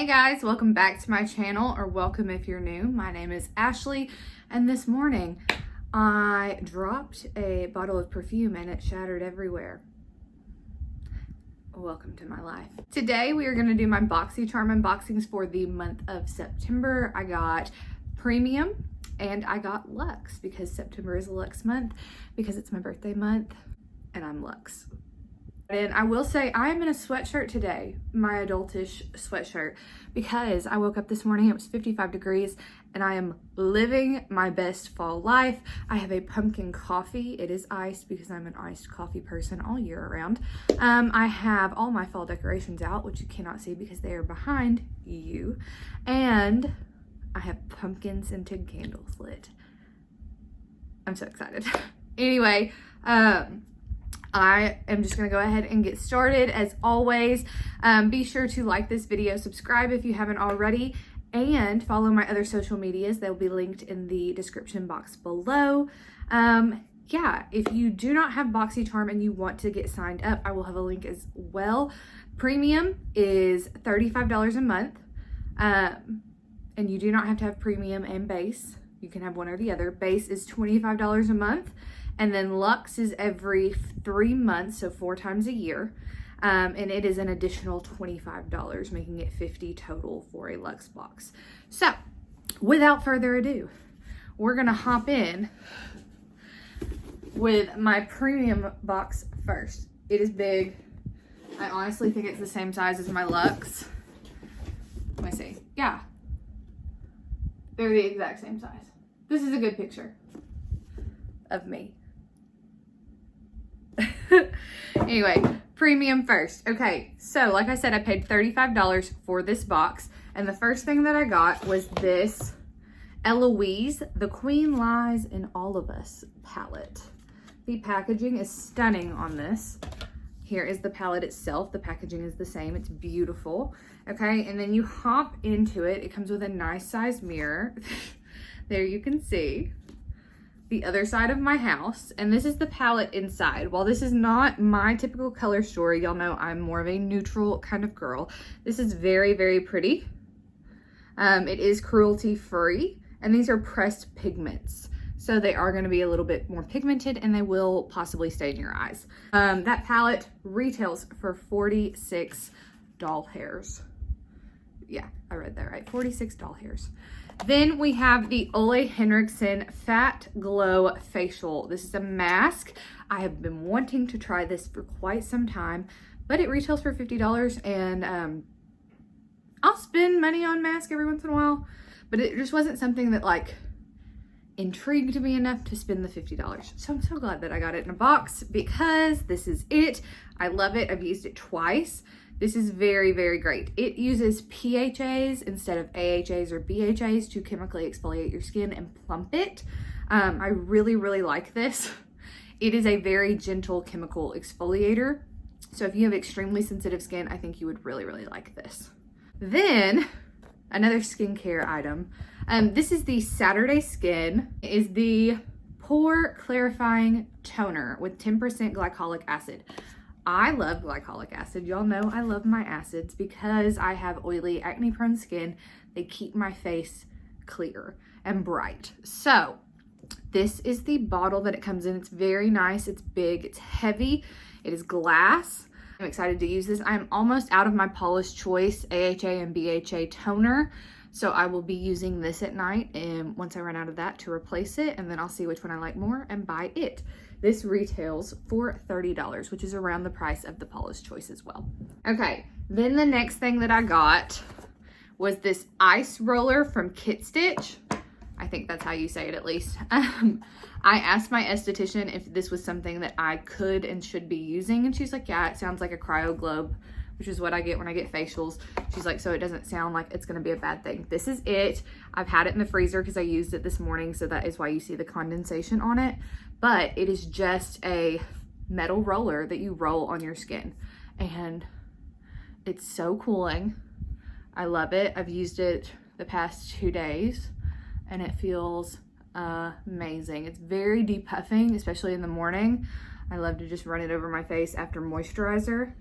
Hey guys, welcome back to my channel, or welcome if you're new. My name is Ashley, and this morning I dropped a bottle of perfume and it shattered everywhere. Welcome to my life. Today we are going to do my Boxycharm unboxings for the month of September. I got Premium and I got Luxe because September is a Luxe month because it's my birthday month and I'm Luxe. And I will say I am in a sweatshirt today, my adultish sweatshirt, because I woke up this morning, it was 55 degrees, and I am living my best fall life. I have a pumpkin coffee. It is iced because I'm an iced coffee person all year around. I have all my fall decorations out, which you cannot see because they are behind you. And I have pumpkin scented candles lit. I'm so excited. Anyway, I am just gonna go ahead and get started. As always, be sure to like this video, subscribe if you haven't already, and follow my other social medias. They'll be linked in the description box below. Yeah, if you do not have Boxycharm and you want to get signed up, I will have a link as well. Premium is $35 a month, and you do not have to have Premium and Base. You can have one or the other. Base is $25 a month. And then Luxe is every 3 months, so 4 times a year. And it is an additional $25, making it $50 total for a Luxe box. So, without further ado, we're gonna hop in with my Premium box first. It is big. I honestly think it's the same size as my Luxe. Let me see. Yeah. They're the exact same size. This is a good picture of me. Anyway, Premium first. Okay, so like I said, I paid $35 for this box, and the first thing that I got was this Eloise, The Queen Lies in All of Us palette. The packaging is stunning on this. Here is the palette itself. The packaging is the same. It's beautiful. Okay, and then you hop into it. It comes with a nice size mirror. There you can see the other side of my house, and this is the palette inside. While this is not my typical color story, y'all know I'm more of a neutral kind of girl. This is very, very pretty. It is cruelty free, and these are pressed pigments, so they are going to be a little bit more pigmented and they will possibly stay in your eyes. That palette retails for 46 doll hairs. Yeah, I read that right, 46 doll hairs. Then we have the Ole Henriksen Fat Glow Facial. This is a mask. I have been wanting to try this for quite some time, but it retails for $50, and I'll spend money on masks every once in a while, but it just wasn't something that like intrigued me enough to spend the $50. So I'm so glad that I got it in a box because this is it. I love it. I've used it twice. This is very, very great. It uses PHAs instead of AHAs or BHAs to chemically exfoliate your skin and plump it. I really, really like this. It is a very gentle chemical exfoliator. So if you have extremely sensitive skin, I think you would really, really like this. Then another skincare item. This is the Saturday Skin. It is the Pore Clarifying Toner with 10% glycolic acid. I love glycolic acid. Y'all know I love my acids because I have oily, acne-prone skin. They keep my face clear and bright. So this is the bottle that it comes in. It's very nice. It's big. It's heavy. It is glass. I'm excited to use this. I'm almost out of my Paula's Choice AHA and BHA toner. So I will be using this at night, and once I run out of that, to replace it, and then I'll see which one I like more and buy it. This retails for $30, which is around the price of the Paula's Choice as well. Okay, then the next thing that I got was this ice roller from Kit Stitch. I think that's how you say it, at least. I asked my esthetician if this was something that I could and should be using, and she's like, yeah, it sounds like a cryo globe, which is what I get when I get facials. She's like, so it doesn't sound like it's gonna be a bad thing. This is it. I've had it in the freezer because I used it this morning, so that is why you see the condensation on it. But it is just a metal roller that you roll on your skin. And it's so cooling. I love it. I've used it the past 2 days and it feels amazing. It's very depuffing, especially in the morning. I love to just run it over my face after moisturizer.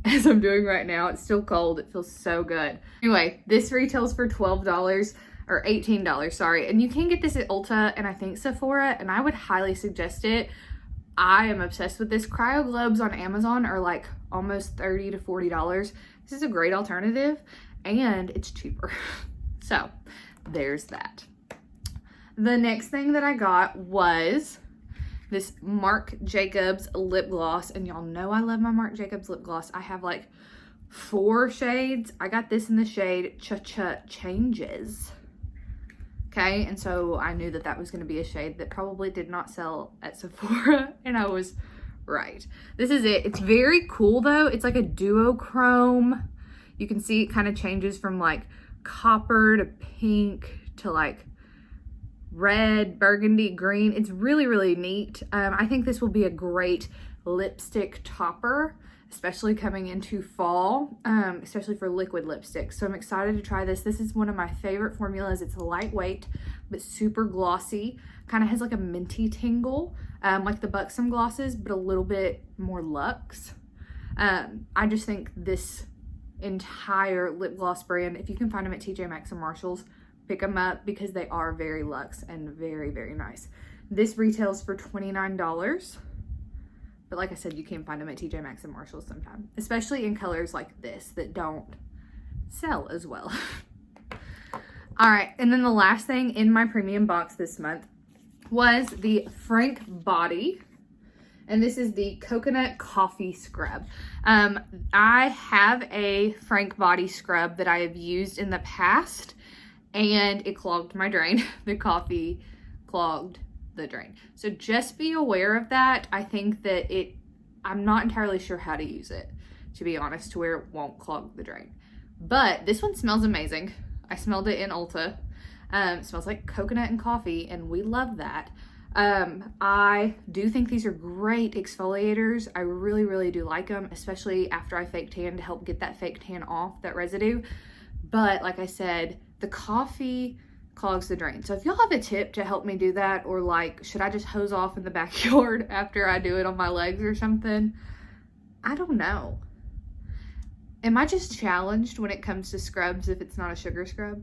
as I'm doing right now. It's still cold. It feels so good. Anyway, this retails for $12 or $18, sorry. And you can get this at Ulta and I think Sephora, and I would highly suggest it. I am obsessed with this. Cryo globes on Amazon are like almost $30 to $40. This is a great alternative and it's cheaper. So there's that. The next thing that I got was this Marc Jacobs lip gloss, and y'all know I love my Marc Jacobs lip gloss. I have like 4 shades. I got this in the shade Cha-Cha Changes. Okay, and so I knew that that was going to be a shade that probably did not sell at Sephora, and I was right. This is it. It's very cool though. It's like a duochrome. You can see it kind of changes from like copper to pink to like red, burgundy, green. It's really, really neat. I think this will be a great lipstick topper, especially coming into fall, especially for liquid lipsticks. So I'm excited to try this. This is one of my favorite formulas. It's lightweight, but super glossy. Kind of has like a minty tingle, like the Buxom glosses, but a little bit more luxe. I just think this entire lip gloss brand, if you can find them at TJ Maxx and Marshalls, pick them up because they are very luxe and very, very nice. This retails for $29. But like I said, you can find them at TJ Maxx and Marshalls sometime, especially in colors like this that don't sell as well. All right, and then the last thing in my premium box this month was the Frank Body, and this is the Coconut Coffee Scrub. I have a Frank Body scrub that I have used in the past, and it clogged my drain. The coffee clogged the drain. So just be aware of that. I think that I'm not entirely sure how to use it, to be honest, to where it won't clog the drain. But this one smells amazing. I smelled it in Ulta. It smells like coconut and coffee, and we love that. I do think these are great exfoliators. I really, really do like them, especially after I fake tan, to help get that fake tan off, that residue. But like I said, the coffee clogs the drain. So if y'all have a tip to help me do that, or like, should I just hose off in the backyard after I do it on my legs or something? I don't know. Am I just challenged when it comes to scrubs if it's not a sugar scrub?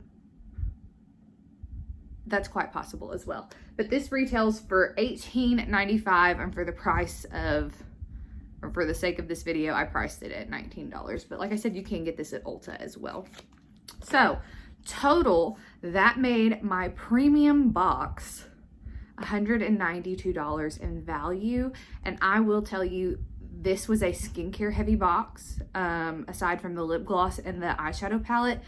That's quite possible as well. But this retails for $18.95, and for the price of, or for the sake of this video, I priced it at $19. But like I said, you can get this at Ulta as well. So total, that made my premium box $192 in value. And I will tell you, this was a skincare heavy box, aside from the lip gloss and the eyeshadow palette.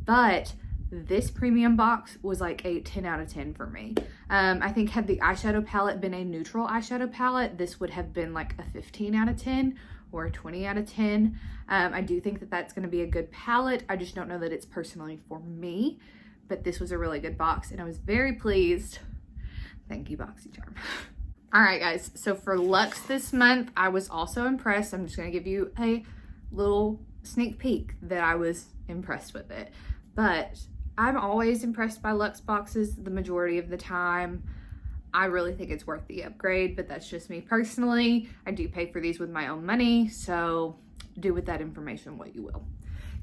But this premium box was like a 10 out of 10 for me. I think had the eyeshadow palette been a neutral eyeshadow palette, this would have been like a 15 out of 10 or a 20 out of 10. I do think that that's going to be a good palette. I just don't know that it's personally for me, but this was a really good box and I was very pleased. Thank you, Boxycharm. All right, guys. So for Luxe this month, I was also impressed. I'm just going to give you a little sneak peek that I was impressed with it. But I'm always impressed by Luxe boxes the majority of the time. I really think it's worth the upgrade, but that's just me personally. I do pay for these with my own money, so do with that information what you will.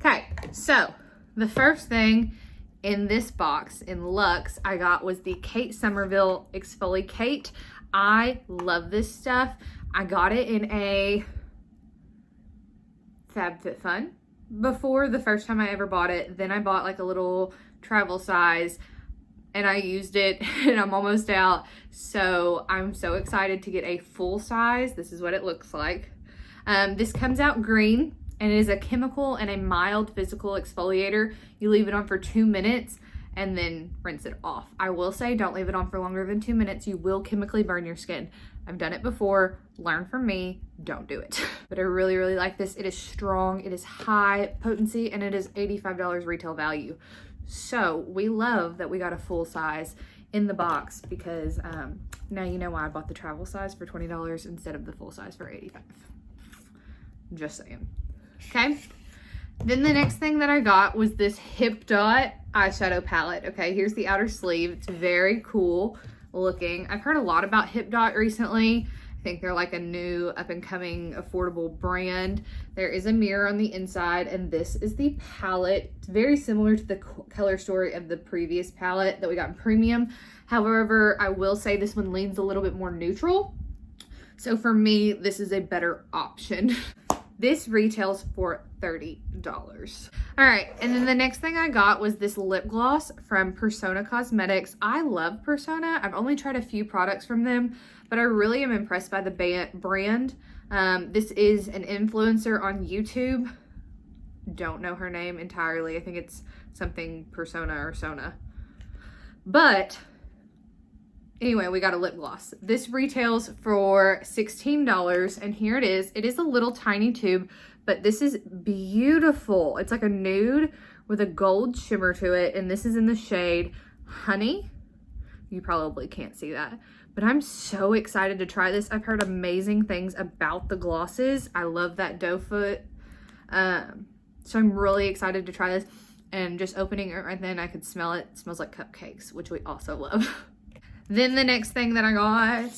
Okay, so the first thing in this box in Luxe I got was the Kate Somerville Exfoliate. I love this stuff. I got it in a FabFitFun before, the first time I ever bought it. Then I bought like a little travel size and I used it and I'm almost out. So I'm so excited to get a full size. This is what it looks like. This comes out green and it is a chemical and a mild physical exfoliator. You leave it on for 2 minutes and then rinse it off. I will say don't leave it on for longer than 2 minutes. You will chemically burn your skin. I've done it before. Learn from me. Don't do it. But I really, really like this. It is strong. It is high potency and it is $85 retail value. So we love that we got a full size in the box because now you know why I bought the travel size for $20 instead of the full size for $85. Just saying. Okay. Then the next thing that I got was this Hip Dot eyeshadow palette. Okay, here's the outer sleeve. It's very cool looking. I've heard a lot about Hip Dot recently. I think they're like a new up and coming affordable brand. There is a mirror on the inside, and this is the palette. It's very similar to the color story of the previous palette that we got in premium. However, I will say this one leans a little bit more neutral. So for me, this is a better option. This retails for $30. All right, and then the next thing I got was this lip gloss from Persona Cosmetics. I love Persona. I've only tried a few products from them, but I really am impressed by the brand. This is an influencer on YouTube. Don't know her name entirely. I think it's something Persona or Sona. But anyway, we got a lip gloss. This retails for $16, and here it is. It is a little tiny tube, but this is beautiful. It's like a nude with a gold shimmer to it, and this is in the shade Honey. You probably can't see that, but I'm so excited to try this. I've heard amazing things about the glosses. I love that doe foot. So I'm really excited to try this, and just opening it right then, I could smell it. It smells like cupcakes, which we also love. Then the next thing that I got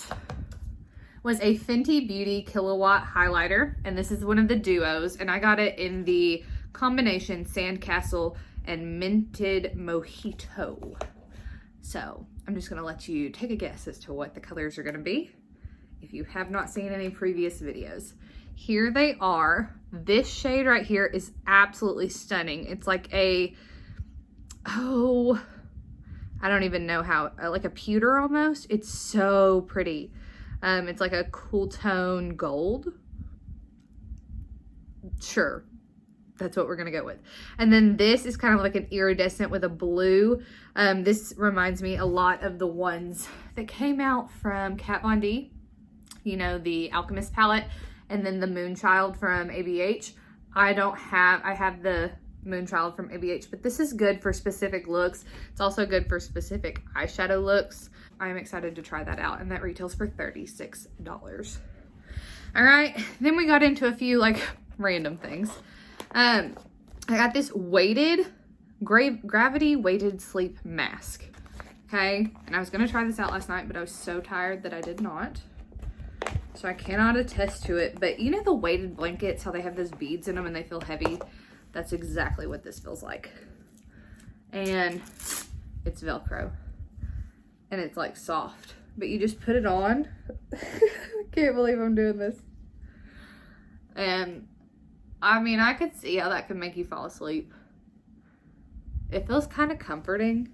was a Fenty Beauty Kilowatt highlighter, and this is one of the duos, and I got it in the combination Sandcastle and Minted Mojito. So I'm just gonna let you take a guess as to what the colors are gonna be if you have not seen any previous videos. Here they are. This shade right here is absolutely stunning. It's like a, oh, I don't even know how, like a pewter almost. It's so pretty. It's like a cool tone gold. Sure, that's what we're gonna go with. And then this is kind of like an iridescent with a blue. This reminds me a lot of the ones that came out from Kat Von D. You know, the Alchemist palette, and then the Moonchild from ABH. I have the Moonchild from ABH, but this is good for specific looks. It's also good for specific eyeshadow looks. I'm excited to try that out, and that retails for $36. All right, then we got into a few like random things. I got this weighted gravity weighted sleep mask. Okay, and I was gonna try this out last night, but I was so tired that I did not. So I cannot attest to it, but you know the weighted blankets, how they have those beads in them and they feel heavy? That's exactly what this feels like. And it's Velcro. And it's like soft. But you just put it on. I can't believe I'm doing this. And I mean, I could see how that could make you fall asleep. It feels kind of comforting.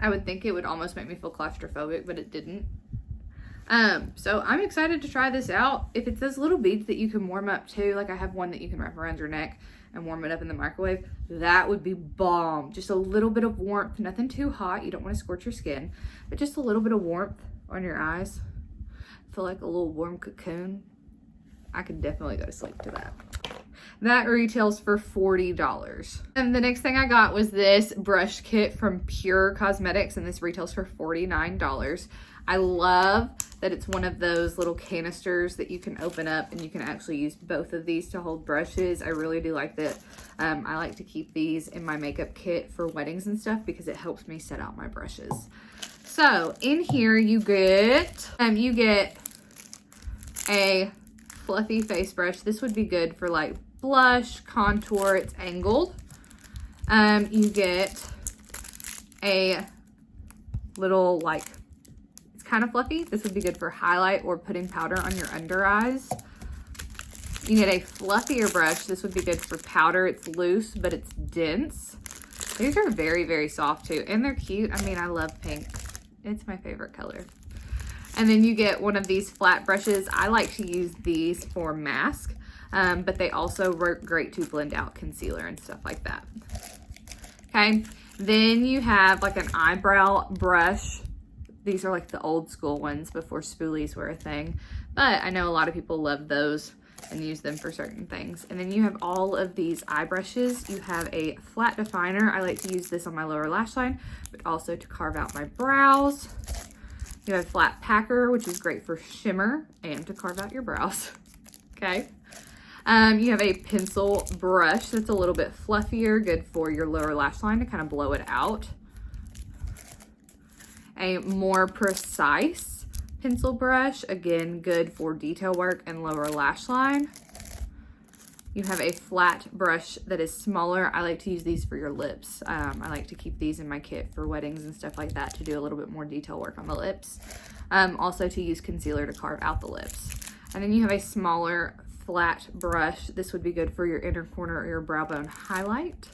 I would think it would almost make me feel claustrophobic, but it didn't. So I'm excited to try this out. If it's those little beads that you can warm up too, like I have one that you can wrap around your neck and warm it up in the microwave, that would be bomb. Just a little bit of warmth, nothing too hot. You don't want to scorch your skin, but just a little bit of warmth on your eyes. Feel like a little warm cocoon. I could definitely go to sleep to that. That retails for $40. And the next thing I got was this brush kit from Pure Cosmetics, and this retails for $49. I love that it's one of those little canisters that you can open up, and you can actually use both of these to hold brushes. I really do like that. I like to keep these in my makeup kit for weddings and stuff because it helps me set out my brushes. So in here you get a fluffy face brush. This would be good for like blush, contour. It's angled. You get a little like, kind of fluffy. This would be good for highlight or putting powder on your under eyes. You get a fluffier brush. This would be good for powder. It's loose, but it's dense. These are very, very soft too, and they're cute. I mean, I love pink. It's my favorite color. And then you get one of these flat brushes. I like to use these for mask, but they also work great to blend out concealer and stuff like that. Okay, then you have like an eyebrow brush. These are like the old school ones before spoolies were a thing, but I know a lot of people love those and use them for certain things. And then you have all of these eye brushes. You have a flat definer. I like to use this on my lower lash line, but also to carve out my brows. You have a flat packer, which is great for shimmer and to carve out your brows. Okay. You have a pencil brush that's a little bit fluffier, good for your lower lash line to kind of blow it out. A more precise pencil brush. Again, good for detail work and lower lash line. You have a flat brush that is smaller. I like to use these for your lips. I like to keep these in my kit for weddings and stuff like that to do a little bit more detail work on the lips. Also to use concealer to carve out the lips. And then you have a smaller flat brush. This would be good for your inner corner or your brow bone highlight.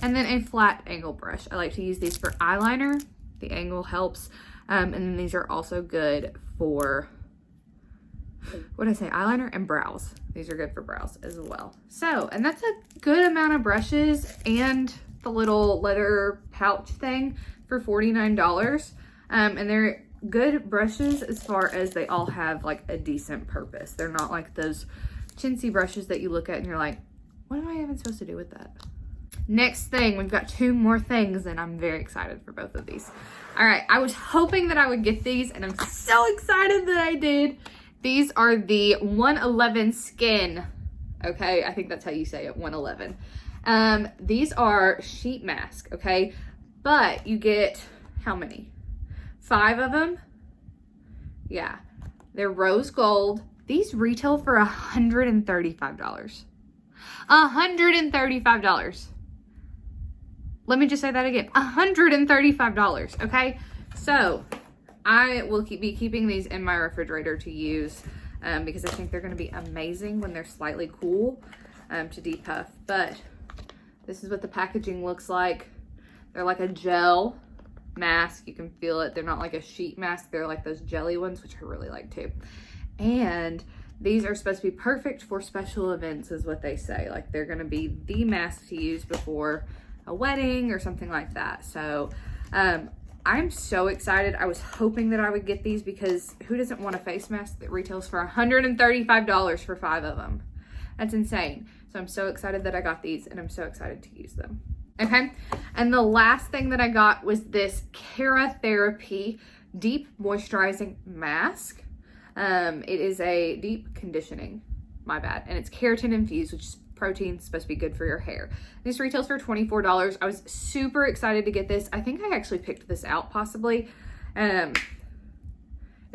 And then a flat angle brush. I like to use these for eyeliner. The angle helps. And then these are also good for, what did I say, eyeliner and brows. These are good for brows as well. So, and that's a good amount of brushes and the little leather pouch thing for $49. And they're good brushes as far as they all have like a decent purpose. They're not like those chintzy brushes that you look at and you're like, what am I even supposed to do with that? Next thing, we've got 2 more things and I'm very excited for both of these. All right, I was hoping that I would get these and I'm so excited that I did. These are the 111 Skin. Okay, I think that's how you say it, 111. These are sheet mask, okay? But you get, how many? 5 of them? Yeah, they're rose gold. These retail for $135. $135. Let me just say that again, $135, okay? So I will be keeping these in my refrigerator to use because I think they're gonna be amazing when they're slightly cool to depuff. But this is what the packaging looks like. They're like a gel mask. You can feel it. They're not like a sheet mask. They're like those jelly ones, which I really like too. And these are supposed to be perfect for special events is what they say. Like they're gonna be the mask to use before a wedding or something like that. So I'm so excited. I was hoping that I would get these because who doesn't want a face mask that retails for $135 for 5 of them? That's insane. So I'm so excited that I got these and I'm so excited to use them. Okay, and the last thing that I got was this Cara Therapy Deep Moisturizing Mask. It is a deep conditioning, my bad, and it's keratin infused, which is protein, supposed to be good for your hair. This retails for $24. I was super excited to get this. I think I actually picked this out possibly. It's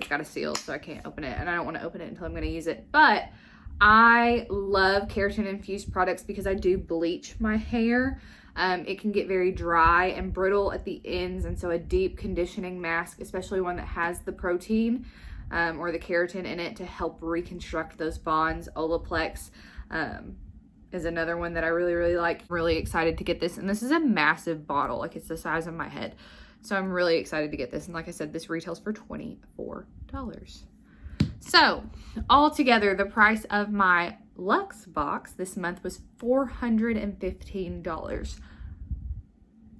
got a seal, so I can't open it, and I don't want to open it until I'm going to use it. But I love keratin infused products because I do bleach my hair. It can get very dry and brittle at the ends, and so a deep conditioning mask, especially one that has the protein or the keratin in it to help reconstruct those bonds. Olaplex is another one that I really like. Really excited to get this, and this is a massive bottle. Like it's the size of my head, so I'm really excited to get this. And like I said, this retails for $24. So altogether, the price of my Luxe box this month was $415.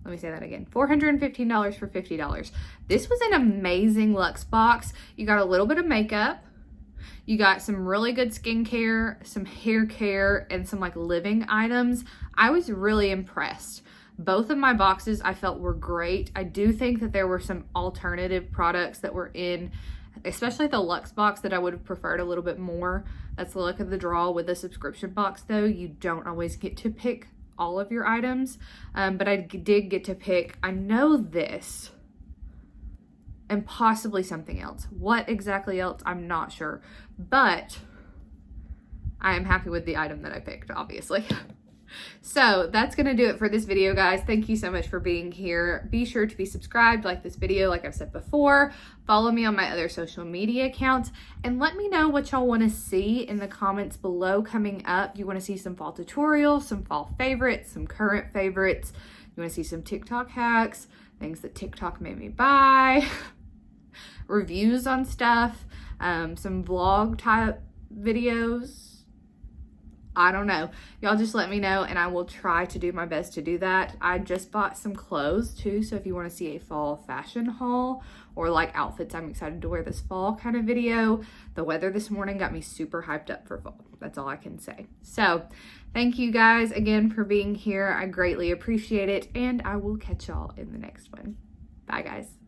Let me say that again, $415 for $50. This was an amazing Luxe box. You got a little bit of makeup, you got some really good skincare, some hair care, and some like living items. I was really impressed. Both of my boxes I felt were great. I do think that there were some alternative products that were in, especially the Luxe box, that I would have preferred a little bit more. That's the luck of the draw with the subscription box though. You don't always get to pick all of your items, but I did get to pick, I know this, and possibly something else. What exactly else, I'm not sure, but I am happy with the item that I picked, obviously. So that's gonna do it for this video, guys. Thank you so much for being here. Be sure to be subscribed, like this video, like I've said before. Follow me on my other social media accounts, and let me know what y'all want to see in the comments below coming up. You want to see some fall tutorials, some fall favorites, some current favorites. You want to see some TikTok hacks, things that TikTok made me buy, reviews on stuff, some vlog type videos. I don't know. Y'all just let me know and I will try to do my best to do that. I just bought some clothes too, so if you want to see a fall fashion haul or like outfits I'm excited to wear this fall kind of video. The weather this morning got me super hyped up for fall. That's all I can say. So thank you guys again for being here. I greatly appreciate it, and I will catch y'all in the next one. Bye guys.